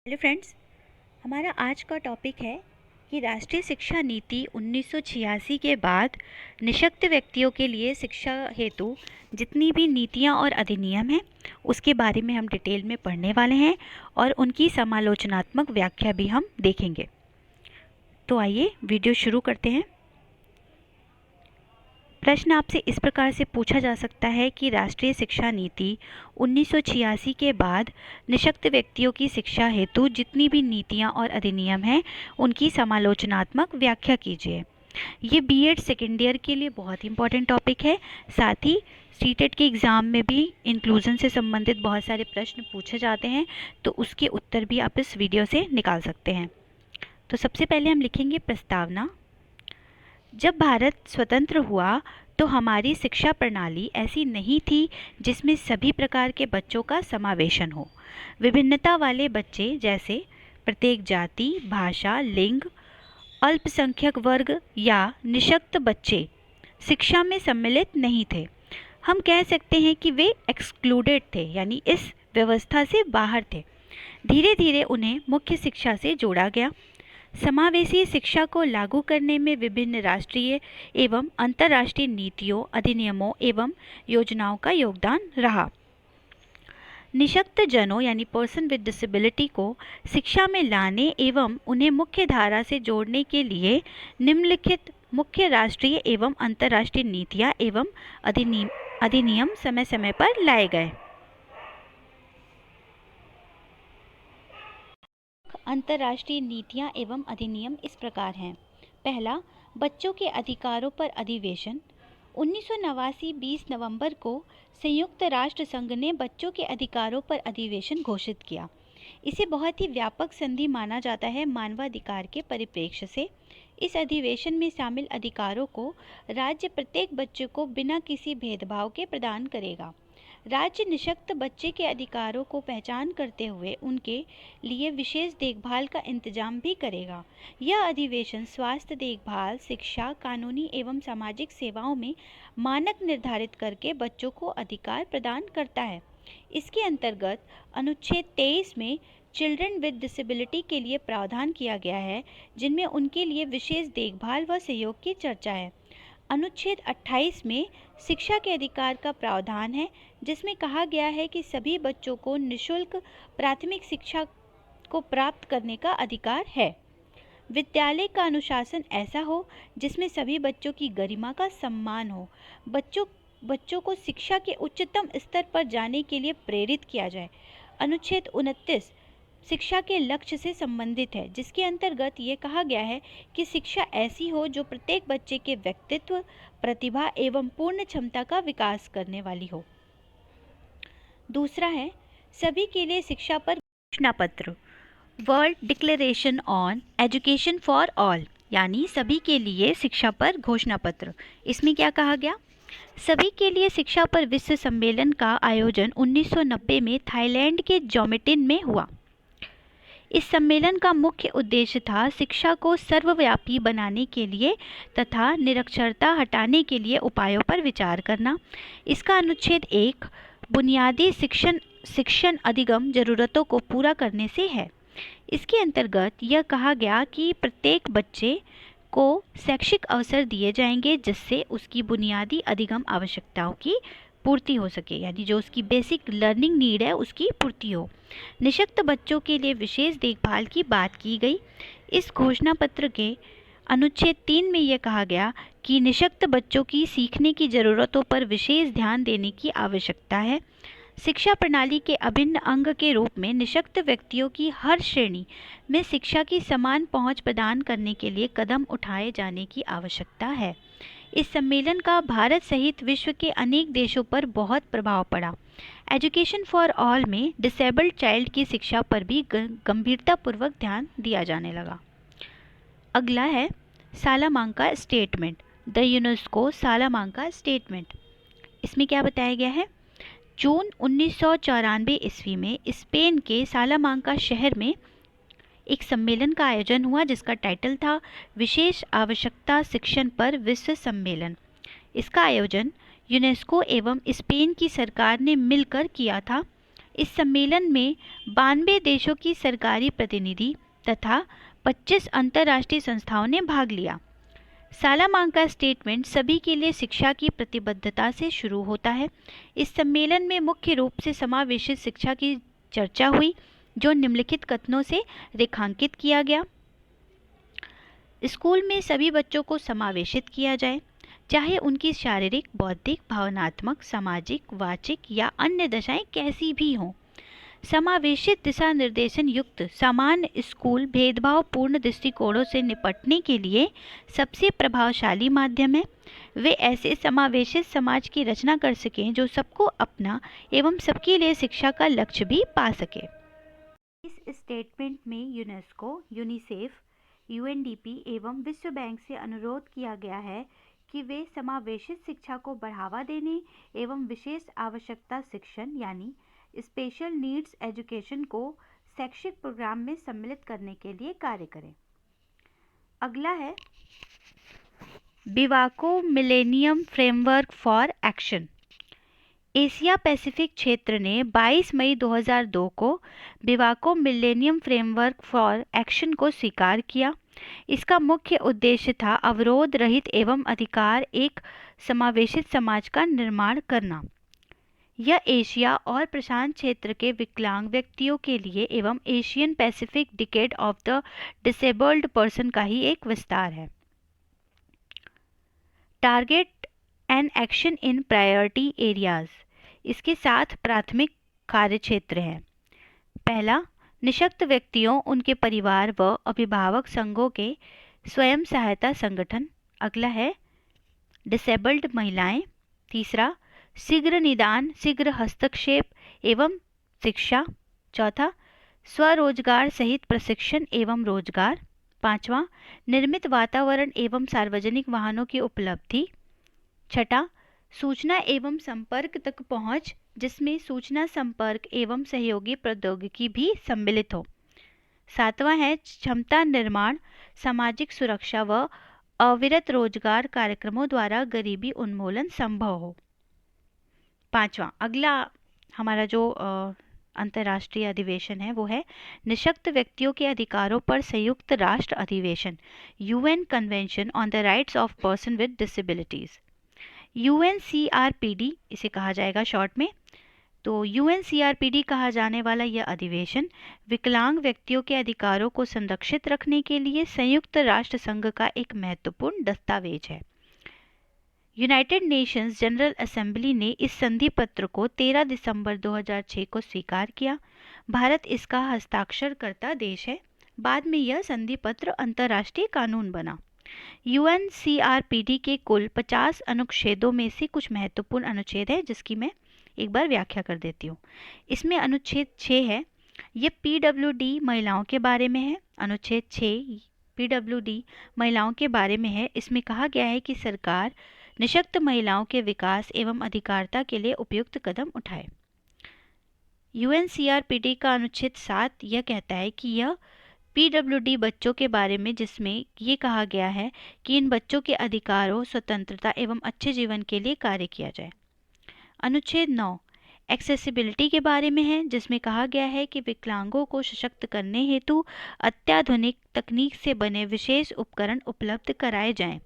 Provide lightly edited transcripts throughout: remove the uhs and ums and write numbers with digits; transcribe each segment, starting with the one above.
Hello friends, हमारा आज का टॉपिक है कि राष्ट्रीय शिक्षा नीति 1986 के बाद निःशक्त व्यक्तियों के लिए शिक्षा हेतु जितनी भी नीतियां और अधिनियम हैं उसके बारे में हम डिटेल में पढ़ने वाले हैं और उनकी समालोचनात्मक व्याख्या भी हम देखेंगे। तो आइए वीडियो शुरू करते हैं। प्रश्न आपसे इस प्रकार से पूछा जा सकता है कि राष्ट्रीय शिक्षा नीति 1986 के बाद निःशक्त व्यक्तियों की शिक्षा हेतु जितनी भी नीतियां और अधिनियम हैं उनकी समालोचनात्मक व्याख्या कीजिए। ये बीएड सेकेंड ईयर के लिए बहुत इंपॉर्टेंट टॉपिक है। साथ ही सीटेट के एग्ज़ाम में भी इंक्लूजन से संबंधित बहुत सारे प्रश्न पूछे जाते हैं, तो उसके उत्तर भी आप इस वीडियो से निकाल सकते हैं। तो सबसे पहले हम लिखेंगे प्रस्तावना। जब भारत स्वतंत्र हुआ तो हमारी शिक्षा प्रणाली ऐसी नहीं थी जिसमें सभी प्रकार के बच्चों का समावेशन हो। विभिन्नता वाले बच्चे जैसे प्रत्येक जाति, भाषा, लिंग, अल्पसंख्यक वर्ग या निःशक्त बच्चे शिक्षा में सम्मिलित नहीं थे। हम कह सकते हैं कि वे एक्सक्लूडेड थे, यानी इस व्यवस्था से बाहर थे। धीरे धीरे उन्हें मुख्य शिक्षा से जोड़ा गया। समावेशी शिक्षा को लागू करने में विभिन्न राष्ट्रीय एवं अंतर्राष्ट्रीय नीतियों, अधिनियमों एवं योजनाओं का योगदान रहा। निःशक्त जनों यानी पर्सन विद डिसेबिलिटी को शिक्षा में लाने एवं उन्हें मुख्य धारा से जोड़ने के लिए निम्नलिखित मुख्य राष्ट्रीय एवं अंतर्राष्ट्रीय नीतियाँ एवं अधिनियम समय समय पर लाए गए। अंतर्राष्ट्रीय नीतियां एवं अधिनियम इस प्रकार हैं। पहला, बच्चों के अधिकारों पर अधिवेशन। 1989 20 नवंबर को संयुक्त राष्ट्र संघ ने बच्चों के अधिकारों पर अधिवेशन घोषित किया। इसे बहुत ही व्यापक संधि माना जाता है मानवाधिकार के परिप्रेक्ष्य से। इस अधिवेशन में शामिल अधिकारों को राज्य प्रत्येक बच्चे को बिना किसी भेदभाव के प्रदान करेगा। राज्य निःशक्त बच्चे के अधिकारों को पहचान करते हुए उनके लिए विशेष देखभाल का इंतजाम भी करेगा। यह अधिवेशन स्वास्थ्य देखभाल, शिक्षा, कानूनी एवं सामाजिक सेवाओं में मानक निर्धारित करके बच्चों को अधिकार प्रदान करता है। इसके अंतर्गत अनुच्छेद 23 में चिल्ड्रन विद डिसेबिलिटी के लिए प्रावधान किया गया है, जिनमें उनके लिए विशेष देखभाल व सहयोग की चर्चा है। अनुच्छेद 28 में शिक्षा के अधिकार का प्रावधान है, जिसमें कहा गया है कि सभी बच्चों को निःशुल्क प्राथमिक शिक्षा को प्राप्त करने का अधिकार है। विद्यालय का अनुशासन ऐसा हो जिसमें सभी बच्चों की गरिमा का सम्मान हो। बच्चों को शिक्षा के उच्चतम स्तर पर जाने के लिए प्रेरित किया जाए। अनुच्छेद 29 शिक्षा के लक्ष्य से संबंधित है, जिसके अंतर्गत ये कहा गया है कि शिक्षा ऐसी हो जो प्रत्येक बच्चे के व्यक्तित्व, प्रतिभा एवं पूर्ण क्षमता का विकास करने वाली हो। दूसरा है सभी के लिए शिक्षा पर घोषणा पत्र, world declaration on education for all, यानी सभी के लिए शिक्षा पर घोषणा पत्र। इसमें क्या कहा गया? सभी के लिए शिक्षा पर विश्व सम्मेलन का आयोजन 1990 में थाईलैंड के जोमिटिन में हुआ। इस सम्मेलन का मुख्य उद्देश्य था शिक्षा को सर्वव्यापी बनाने के लिए तथा निरक्षरता हटाने के लिए उपायों पर विचार करना। इसका अनुच्छेद 1 बुनियादी शिक्षण अधिगम जरूरतों को पूरा करने से है। इसके अंतर्गत यह कहा गया कि प्रत्येक बच्चे को शैक्षिक अवसर दिए जाएंगे जिससे उसकी बुनियादी अधिगम आवश्यकताओं की पूर्ति हो सके, यानी जो उसकी बेसिक लर्निंग नीड है उसकी पूर्ति हो। निःशक्त बच्चों के लिए विशेष देखभाल की बात की गई। इस घोषणा पत्र के अनुच्छेद 3 में यह कहा गया कि निःशक्त बच्चों की सीखने की ज़रूरतों पर विशेष ध्यान देने की आवश्यकता है। शिक्षा प्रणाली के अभिन्न अंग के रूप में निःशक्त व्यक्तियों की हर श्रेणी में शिक्षा की समान पहुंच प्रदान करने के लिए कदम उठाए जाने की आवश्यकता है। इस सम्मेलन का भारत सहित विश्व के अनेक देशों पर बहुत प्रभाव पड़ा। एजुकेशन फॉर ऑल में डिसेबल्ड चाइल्ड की शिक्षा पर भी गंभीरतापूर्वक ध्यान दिया जाने लगा। अगला है सालामांका स्टेटमेंट, द यूनेस्को सालामांका स्टेटमेंट। इसमें क्या बताया गया है? जून 1994 ईस्वी में स्पेन के सालामांका शहर में एक सम्मेलन का आयोजन हुआ जिसका टाइटल था विशेष आवश्यकता शिक्षण पर विश्व सम्मेलन। इसका आयोजन यूनेस्को एवं स्पेन की सरकार ने मिलकर किया था। इस सम्मेलन में 92 देशों की सरकारी प्रतिनिधि तथा 25 अंतर्राष्ट्रीय संस्थाओं ने भाग लिया। सालामांका स्टेटमेंट सभी के लिए शिक्षा की प्रतिबद्धता से शुरू होता है। इस सम्मेलन में मुख्य रूप से समावेशित शिक्षा की चर्चा हुई, जो निम्नलिखित कथनों से रेखांकित किया गया। स्कूल में सभी बच्चों को समावेशित किया जाए, चाहे उनकी शारीरिक, बौद्धिक, भावनात्मक, सामाजिक, वाचिक या अन्य दशाएं कैसी भी हों। समावेशित दिशा निर्देशन युक्त सामान्य स्कूल भेदभाव पूर्ण दृष्टिकोणों से निपटने के लिए सबसे प्रभावशाली माध्यम है। वे ऐसे समावेशित समाज की रचना कर सकें जो सबको अपना एवं सबके लिए शिक्षा का लक्ष्य भी पा सके। इस स्टेटमेंट में यूनेस्को, यूनिसेफ, यूएनडीपी एवं विश्व बैंक से अनुरोध किया गया है कि वे समावेशित शिक्षा को बढ़ावा देने एवं विशेष आवश्यकता शिक्षण यानी स्पेशल नीड्स एजुकेशन को शैक्षिक प्रोग्राम में सम्मिलित करने के लिए कार्य करें। अगला है Biwako millennium framework for action. Asia Pacific क्षेत्र ने 22 मई 2002 को Biwako millennium framework for action को स्वीकार किया। इसका मुख्य उद्देश्य था अवरोध रहित एवं अधिकार एक समावेशित समाज का निर्माण करना। यह एशिया और प्रशांत क्षेत्र के विकलांग व्यक्तियों के लिए एवं Asian Pacific decade of the disabled person का ही एक विस्तार है। Target and action in priority areas. इसके 7 प्राथमिक कार्य क्षेत्र हैं। पहला, निशक्त व्यक्तियों, उनके परिवार व अभिभावक संघों के स्वयं सहायता संगठन। अगला है डिसेबल्ड महिलाएं। तीसरा, शीघ्र निदान, शीघ्र हस्तक्षेप एवं शिक्षा। चौथा, स्वरोजगार सहित प्रशिक्षण एवं रोजगार। पांचवा, निर्मित वातावरण एवं सार्वजनिक वाहनों की उपलब्धि। छठा, सूचना एवं संपर्क तक पहुंच, जिसमें सूचना संपर्क एवं सहयोगी प्रौद्योगिकी भी सम्मिलित हो। सातवां है क्षमता निर्माण, सामाजिक सुरक्षा व अविरत रोजगार कार्यक्रमों द्वारा गरीबी उन्मूलन संभव हो। पांचवा, अगला हमारा जो अंतर्राष्ट्रीय अधिवेशन है वो है निशक्त व्यक्तियों के अधिकारों पर संयुक्त राष्ट्र अधिवेशन, UN convention on the rights of person with disabilities, UNCRPD इसे कहा जाएगा शॉर्ट में। तो यूएनसीआरपीडी कहा जाने वाला यह अधिवेशन विकलांग व्यक्तियों के अधिकारों को संरक्षित रखने के लिए संयुक्त राष्ट्र संघ का एक महत्वपूर्ण दस्तावेज है। यूनाइटेड नेशंस जनरल असेंबली ने इस संधि पत्र को 13 दिसंबर 2006 को स्वीकार किया। भारत इसका हस्ताक्षरकर्ता देश है। बाद में यह संधि पत्र अंतर्राष्ट्रीय कानून बना। यूएनसीआरपीडी के कुल 50 अनुच्छेदों में से कुछ महत्वपूर्ण अनुच्छेद है, जिसकी मैं एक बार व्याख्या कर देती हूँ। इसमें अनुच्छेद 6 है, ये पीडब्ल्यूडी महिलाओं के बारे में है। अनुच्छेद 6 पीडब्ल्यूडी महिलाओं के बारे में है। इसमें कहा गया है कि सरकार निशक्त महिलाओं के विकास एवं अधिकारिता के लिए उपयुक्त कदम उठाए। यूएनसीआरपीडी का अनुच्छेद 7 यह कहता है कि यह पीडब्ल्यूडी बच्चों के बारे में, जिसमें ये कहा गया है कि इन बच्चों के अधिकारों, स्वतंत्रता एवं अच्छे जीवन के लिए कार्य किया जाए। अनुच्छेद 9 एक्सेसिबिलिटी के बारे में है, जिसमें कहा गया है कि विकलांगों को सशक्त करने हेतु अत्याधुनिक तकनीक से बने विशेष उपकरण उपलब्ध कराए जाएं।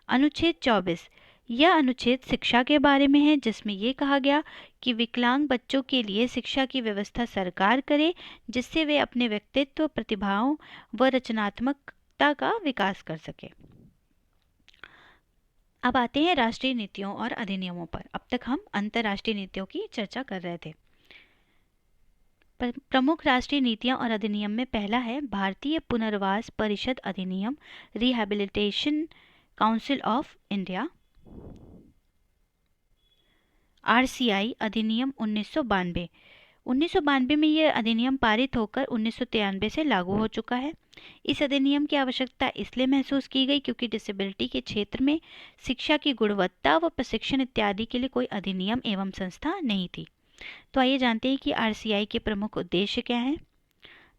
अनुच्छेद 24 यह अनुच्छेद शिक्षा के बारे में है, जिसमें यह कहा गया कि विकलांग बच्चों के लिए शिक्षा की व्यवस्था सरकार करे, जिससे वे अपने व्यक्तित्व, प्रतिभाओं व रचनात्मकता का विकास कर सके। अब आते हैं राष्ट्रीय नीतियों और अधिनियमों पर। अब तक हम अंतर्राष्ट्रीय नीतियों की चर्चा कर रहे थे। प्रमुख राष्ट्रीय नीतियां और अधिनियम में पहला है भारतीय पुनर्वास परिषद अधिनियम, rehabilitation council of India, RCI अधिनियम 1992। 1992 में यह अधिनियम पारित होकर 1993 से लागू हो चुका है। इस अधिनियम की आवश्यकता इसलिए महसूस की गई क्योंकि डिसेबिलिटी के क्षेत्र में शिक्षा की गुणवत्ता व प्रशिक्षण इत्यादि के लिए कोई अधिनियम एवं संस्था नहीं थी। तो आइए जानते हैं कि आरसीआई के प्रमुख उद्देश्य क्या हैं।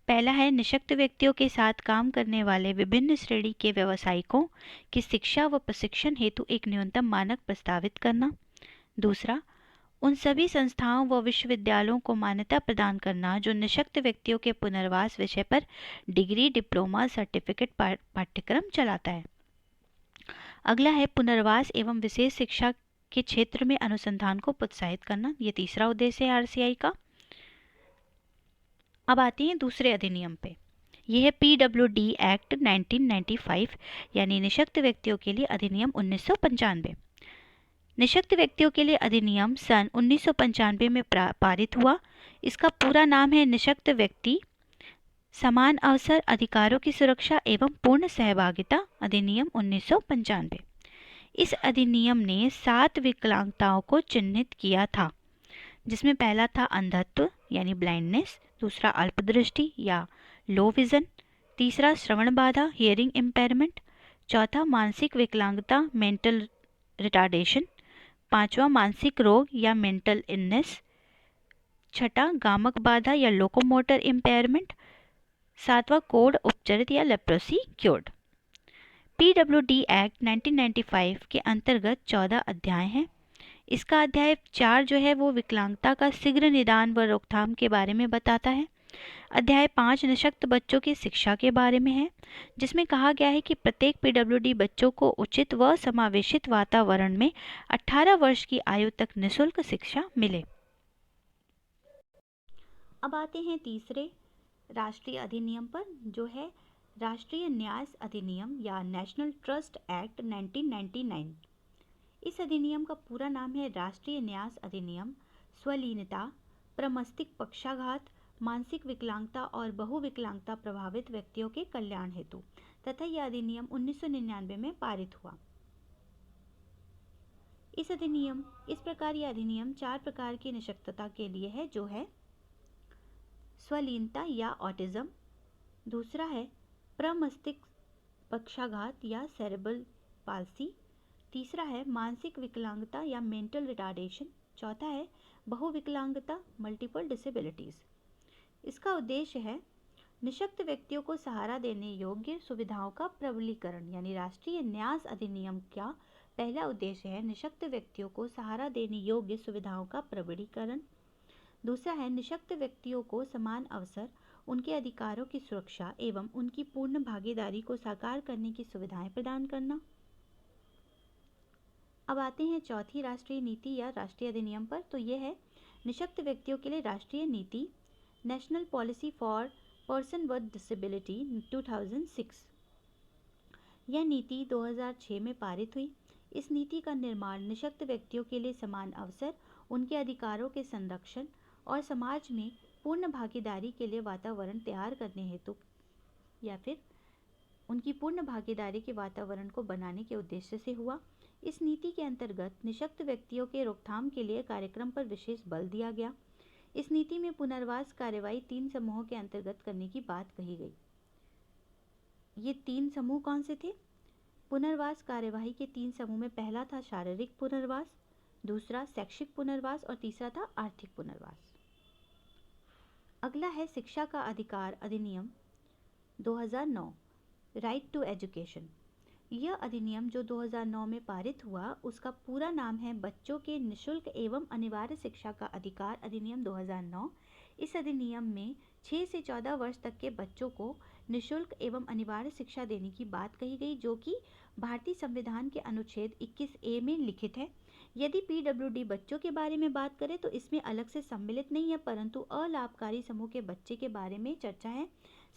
पहला है निशक्त व्यक्तियों के साथ काम करने वाले विभिन्न श्रेणी के व्यावसायिकों की शिक्षा व प्रशिक्षण हेतु एक न्यूनतम मानक प्रस्तावित करना। दूसरा, उन सभी संस्थाओं व विश्वविद्यालयों को मान्यता प्रदान करना जो निःशक्त व्यक्तियों के पुनर्वास विषय पर डिग्री, डिप्लोमा, सर्टिफिकेट पाठ्यक्रम चलाता है। अगला है पुनर्वास एवं विशेष शिक्षा के क्षेत्र में अनुसंधान को प्रोत्साहित करना। ये तीसरा उद्देश्य है आरसीआई का। अब आते हैं दूसरे अधिनियम पे। यह है PWD एक्ट 1995 यानी निःशक्त व्यक्तियों के लिए अधिनियम 1995। निःशक्त व्यक्तियों के लिए अधिनियम सन 1995 में पारित हुआ। इसका पूरा नाम है निःशक्त व्यक्ति समान अवसर अधिकारों की सुरक्षा एवं पूर्ण सहभागिता अधिनियम 1995। इस अधिनियम ने 7 विकलांगताओं को चिन्हित किया था, जिसमें पहला था अंधत्व यानी ब्लाइंडनेस, दूसरा अल्पदृष्टि या लो विजन, तीसरा श्रवण बाधा हियरिंग इम्पेयरमेंट, चौथा मानसिक विकलांगता मेंटल रिटार्डेशन, पांचवा मानसिक रोग या मेंटल इलनेस, छठा गामक बाधा या लोकोमोटर इम्पेयरमेंट, सातवां कोड उपचरित या लेप्रोसी क्योर्ड। PWD एक्ट 1995 के अंतर्गत 14 अध्याय हैं। इसका अध्याय 4 जो है वो विकलांगता का शीघ्र निदान व रोकथाम के बारे में बताता है। अध्याय 5 निःशक्त बच्चों की शिक्षा के बारे में है, जिसमें कहा गया है कि प्रत्येक PWD बच्चों को उचित व समावेशित वातावरण में 18 वर्ष की आयु तक निःशुल्क शिक्षा मिले। अब आते हैं तीसरे राष्ट्रीय अधिनियम पर, जो है राष्ट्रीय न्यास अधिनियम या नेशनल ट्रस्ट एक्ट 1999। इस अधिनियम का पूरा नाम है राष्ट्रीय न्यास अधिनियम स्वलीनता, प्रमस्तिष्क पक्षाघात, मानसिक विकलांगता और बहुविकलांगता प्रभावित व्यक्तियों के कल्याण हेतु, तथा यह अधिनियम 1999 में पारित हुआ। इस प्रकार यह अधिनियम 4 प्रकार की निःशक्तता के लिए है, जो है स्वलीनता या ऑटिज्म, दूसरा है प्रमस्तिष्क पक्षाघात या सेरेब्रल पाल्सी, तीसरा है मानसिक विकलांगता या मेंटल रिटार्डेशन, चौथा है बहुविकलांगता मल्टीपल डिसेबिलिटीज। इसका उद्देश्य है निःशक्त व्यक्तियों को सहारा देने योग्य सुविधाओं का प्रबलीकरण, यानी राष्ट्रीय न्यास अधिनियम का पहला उद्देश्य है निःशक्त व्यक्तियों को सहारा देने योग्य सुविधाओं का प्रबलीकरण, दूसरा है निःशक्त व्यक्तियों को समान अवसर, उनके अधिकारों की सुरक्षा एवं उनकी पूर्ण भागीदारी को साकार करने की सुविधाएं प्रदान करना। अब आते हैं चौथी राष्ट्रीय नीति या राष्ट्रीय अधिनियम पर। तो ये है निःशक्त व्यक्तियों के लिए राष्ट्रीय नीति national policy for person with disability 2006। यह नीति 2006 में पारित हुई। इस नीति का निर्माण निःशक्त व्यक्तियों के लिए समान अवसर, उनके अधिकारों के संरक्षण और समाज में पूर्ण भागीदारी के लिए वातावरण तैयार करने हेतु या फिर उनकी पूर्ण भागीदारी के वातावरण को बनाने के उद्देश्य से हुआ। इस नीति के अंतर्गत निःशक्त व्यक्तियों के रोकथाम के लिए कार्यक्रम पर विशेष बल दिया गया। इस नीति में पुनर्वास कार्यवाही 3 समूहों के अंतर्गत करने की बात कही गई। ये 3 समूह कौन से थे? पुनर्वास कार्यवाही के 3 समूह में पहला था शारीरिक पुनर्वास, दूसरा शैक्षिक पुनर्वास और तीसरा था आर्थिक पुनर्वास। अगला है शिक्षा का अधिकार अधिनियम 2009, राइट टू एजुकेशन। यह अधिनियम जो 2009 में पारित हुआ, उसका पूरा नाम है बच्चों के निःशुल्क एवं अनिवार्य शिक्षा का अधिकार अधिनियम 2009। इस अधिनियम में 6 से 14 वर्ष तक के बच्चों को निःशुल्क एवं अनिवार्य शिक्षा देने की बात कही गई, जो कि भारतीय संविधान के अनुच्छेद 21A में लिखित है। यदि PWD बच्चों के बारे में बात करें तो इसमें अलग से सम्मिलित नहीं है, परंतु अलाभकारी समूह के बच्चे के बारे में चर्चा है।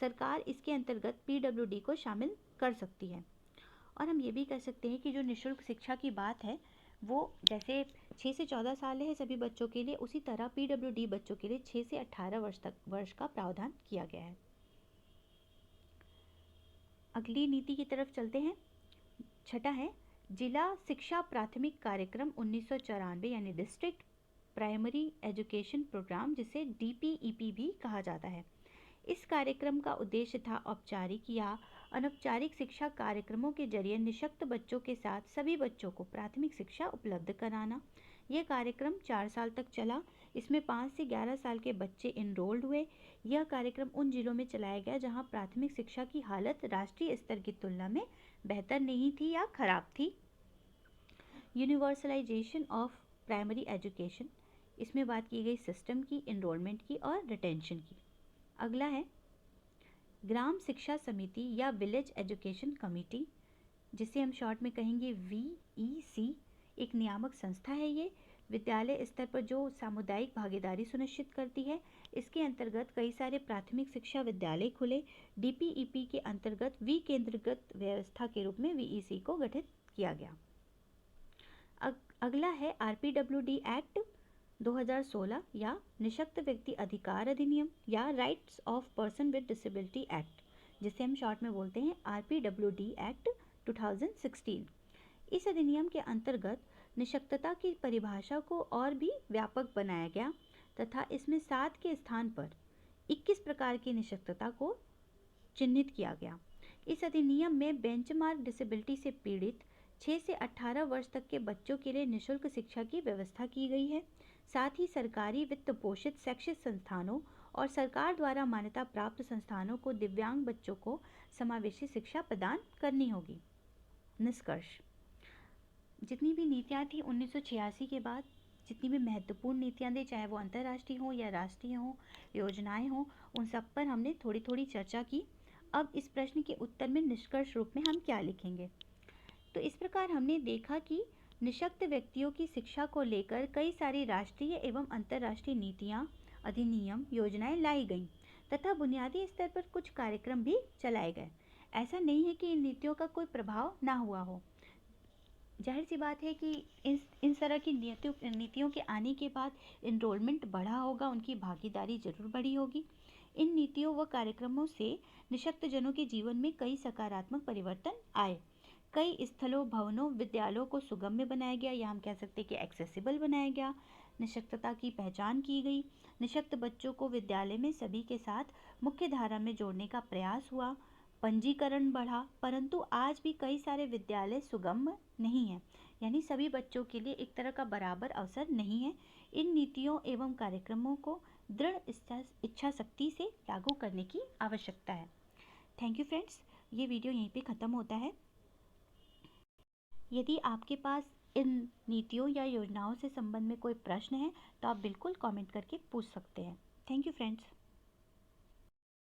सरकार इसके अंतर्गत PWD को शामिल कर सकती है। और हम ये भी कह सकते हैं कि जो निःशुल्क शिक्षा की बात है वो जैसे 6 से 14 साल है सभी बच्चों के लिए, उसी तरह PWD बच्चों के लिए 6 से 18 वर्ष का प्रावधान किया गया है। अगली नीति की तरफ चलते हैं। छठा है जिला शिक्षा प्राथमिक कार्यक्रम 1994 यानी डिस्ट्रिक्ट प्राइमरी एजुकेशन प्रोग्राम, जिसे DPEP भी कहा जाता है। इस कार्यक्रम का उद्देश्य था औपचारिक या अनौपचारिक शिक्षा कार्यक्रमों के जरिए निःशक्त बच्चों के साथ सभी बच्चों को प्राथमिक शिक्षा उपलब्ध कराना। यह कार्यक्रम 4 साल तक चला। इसमें 5 से 11 साल के बच्चे इनरोल्ड हुए। यह कार्यक्रम उन जिलों में चलाया गया जहां प्राथमिक शिक्षा की हालत राष्ट्रीय स्तर की तुलना में बेहतर नहीं थी या खराब थी। Universalization of primary education. इसमें बात की गई सिस्टम की, इनरोलमेंट की और रिटेंशन की। अगला है ग्राम शिक्षा समिति या विलेज एजुकेशन कमेटी, जिसे हम शॉर्ट में कहेंगे VEC। एक नियामक संस्था है ये, विद्यालय स्तर पर जो सामुदायिक भागीदारी सुनिश्चित करती है। इसके अंतर्गत कई सारे प्राथमिक शिक्षा विद्यालय खुले। DPEP के अंतर्गत विकेंद्रीकृत व्यवस्था के रूप में VEC को गठित किया गया। अगला है RPWD एक्ट 2016 या निःशक्त व्यक्ति अधिकार अधिनियम या rights of person with disability act, जिसे हम शॉर्ट में बोलते हैं RPWD एक्ट 2016। इस अधिनियम के अंतर्गत निःशक्तता की परिभाषा को और भी व्यापक बनाया गया तथा इसमें 7 के स्थान पर 21 प्रकार की निःशक्तता को चिन्हित किया गया। इस अधिनियम में बेंचमार्क डिसेबिलिटी से पीड़ित 6 से 18 वर्ष तक के बच्चों के लिए निःशुल्क शिक्षा की व्यवस्था की गई है। साथ ही सरकारी वित्त पोषित शैक्षिक संस्थानों और सरकार द्वारा मान्यता प्राप्त संस्थानों को दिव्यांग बच्चों को समावेशी शिक्षा प्रदान करनी होगी। निष्कर्ष, जितनी भी नीतियाँ थी 1986 के बाद, जितनी भी महत्वपूर्ण नीतियाँ थी, चाहे वो अंतर्राष्ट्रीय हो या राष्ट्रीय हो, योजनाएं हो, उन सब पर हमने थोड़ी थोड़ी चर्चा की। अब इस प्रश्न के उत्तर में निष्कर्ष रूप में हम क्या लिखेंगे? तो इस प्रकार हमने देखा कि निःशक्त व्यक्तियों की शिक्षा को लेकर कई सारी राष्ट्रीय एवं अंतर्राष्ट्रीय नीतियाँ, अधिनियम, योजनाएं लाई गईं तथा बुनियादी स्तर पर कुछ कार्यक्रम भी चलाए गए। ऐसा नहीं है कि इन नीतियों का कोई प्रभाव ना हुआ हो। जाहिर सी बात है कि इन तरह की नीतियों के आने के बाद इनरोलमेंट बढ़ा होगा, उनकी भागीदारी जरूर बढ़ी होगी। इन नीतियों व कार्यक्रमों से निःशक्त जनों के जीवन में कई सकारात्मक परिवर्तन आए। कई स्थलों, भवनों, विद्यालयों को सुगम्य बनाया गया या हम कह सकते हैं कि एक्सेसिबल बनाया गया। निःशक्तता की पहचान की गई। निःशक्त बच्चों को विद्यालय में सभी के साथ मुख्य धारा में जोड़ने का प्रयास हुआ। पंजीकरण बढ़ा, परंतु आज भी कई सारे विद्यालय सुगम्य नहीं हैं, यानी सभी बच्चों के लिए एक तरह का बराबर अवसर नहीं है। इन नीतियों एवं कार्यक्रमों को दृढ़ इच्छा शक्ति से लागू करने की आवश्यकता है। थैंक यू फ्रेंड्स, ये वीडियो यहीं पे ख़त्म होता है। यदि आपके पास इन नीतियों या योजनाओं से संबंध में कोई प्रश्न है तो आप बिल्कुल कमेंट करके पूछ सकते हैं। Thank you friends.